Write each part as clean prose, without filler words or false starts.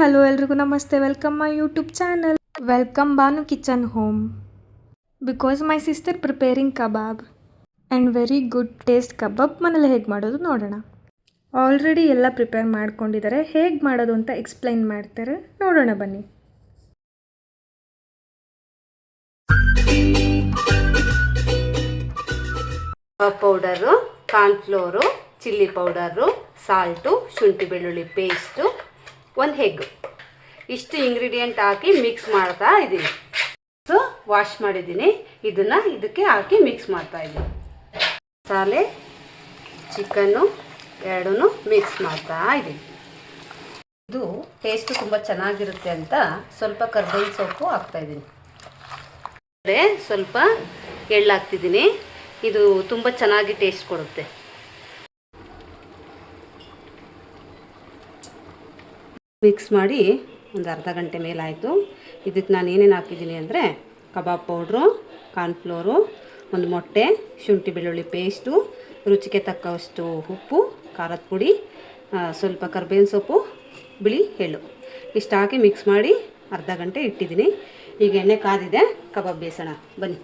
Hello ಎಲ್ರಿಗೂ ನಮಸ್ತೆ. Welcome my YouTube channel. Welcome Banu kitchen home. Because my sister preparing kebab and very good taste kebab ಮನೇಲಿ ಹೇಗೆ ಮಾಡೋದು ನೋಡೋಣ. ಆಲ್ರೆಡಿ ಎಲ್ಲ ಪ್ರಿಪೇರ್ ಮಾಡ್ಕೊಂಡಿದ್ದಾರೆ. ಹೇಗೆ ಮಾಡೋದು ಅಂತ ಎಕ್ಸ್ಪ್ಲೈನ್ ಮಾಡ್ತಾರೆ, ನೋಡೋಣ ಬನ್ನಿ. Powder, cornflour, chilli powder, salt, ಶುಂಠಿ ಬೆಳ್ಳುಳ್ಳಿ ಪೇಸ್ಟು, ಒಂದು ಎಗ್, ಇಷ್ಟು ಇಂಗ್ರೀಡಿಯೆಂಟ್ ಹಾಕಿ ಮಿಕ್ಸ್ ಮಾಡ್ತಾ ಇದ್ದೀನಿ. ವಾಶ್ ಮಾಡಿದ್ದೀನಿ. ಇದನ್ನು ಇದಕ್ಕೆ ಹಾಕಿ ಮಿಕ್ಸ್ ಮಾಡ್ತಾ ಇದ್ದೀನಿ. ಮಸಾಲೆ, ಚಿಕನ್ನು ಎರಡೂ ಮಿಕ್ಸ್ ಮಾಡ್ತಾ ಇದ್ದೀನಿ. ಇದು ಟೇಸ್ಟು ತುಂಬ ಚೆನ್ನಾಗಿರುತ್ತೆ ಅಂತ ಸ್ವಲ್ಪ ಕರ್ಬೇವಿನ ಸೊಪ್ಪು ಹಾಕ್ತಾಯಿದ್ದೀನಿ. ಸ್ವಲ್ಪ ಎಳ್ಳು ಹಾಕ್ತಿದ್ದೀನಿ. ಇದು ತುಂಬ ಚೆನ್ನಾಗಿ ಟೇಸ್ಟ್ ಕೊಡುತ್ತೆ. ಮಿಕ್ಸ್ ಮಾಡಿ ಒಂದು ಅರ್ಧ ಗಂಟೆ ಮೇಲಾಯಿತು. ಇದಕ್ಕೆ ನಾನು ಏನೇನು ಹಾಕಿದ್ದೀನಿ ಅಂದರೆ ಕಬಾಬ್ ಪೌಡ್ರು, ಕಾರ್ನ್ಫ್ಲೋರು, ಒಂದು ಮೊಟ್ಟೆ, ಶುಂಠಿ ಬೆಳ್ಳುಳ್ಳಿ ಪೇಸ್ಟು, ರುಚಿಗೆ ತಕ್ಕಷ್ಟು ಉಪ್ಪು, ಖಾರದ ಪುಡಿ, ಸ್ವಲ್ಪ ಕರ್ಬೇವಿನ ಸೊಪ್ಪು, ಬಿಳಿ ಎಳ್ಳು ಇಷ್ಟು ಹಾಕಿ ಮಿಕ್ಸ್ ಮಾಡಿ ಅರ್ಧ ಗಂಟೆ ಇಟ್ಟಿದ್ದೀನಿ. ಈಗ ಎಣ್ಣೆ ಕಾದಿದೆ, ಕಬಾಬ್ ಬೇಯಿಸೋಣ ಬನ್ನಿ.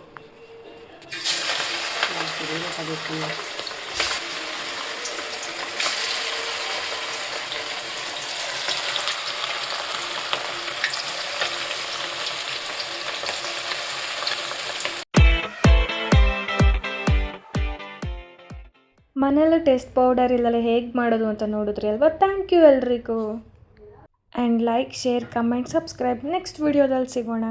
ಮನೆಯಲ್ಲೇ ಟೇಸ್ಟ್ ಪೌಡರ್ ಇಲ್ಲದೆ ಹೇಗೆ ಮಾಡೋದು ಅಂತ ನೋಡಿದ್ರಿ ಅಲ್ವಾ. ಥ್ಯಾಂಕ್ ಯು ಎಲ್ರಿಗೂ. And like, share, comment, subscribe. Next ವಿಡಿಯೋದಲ್ಲಿ ಸಿಗೋಣ.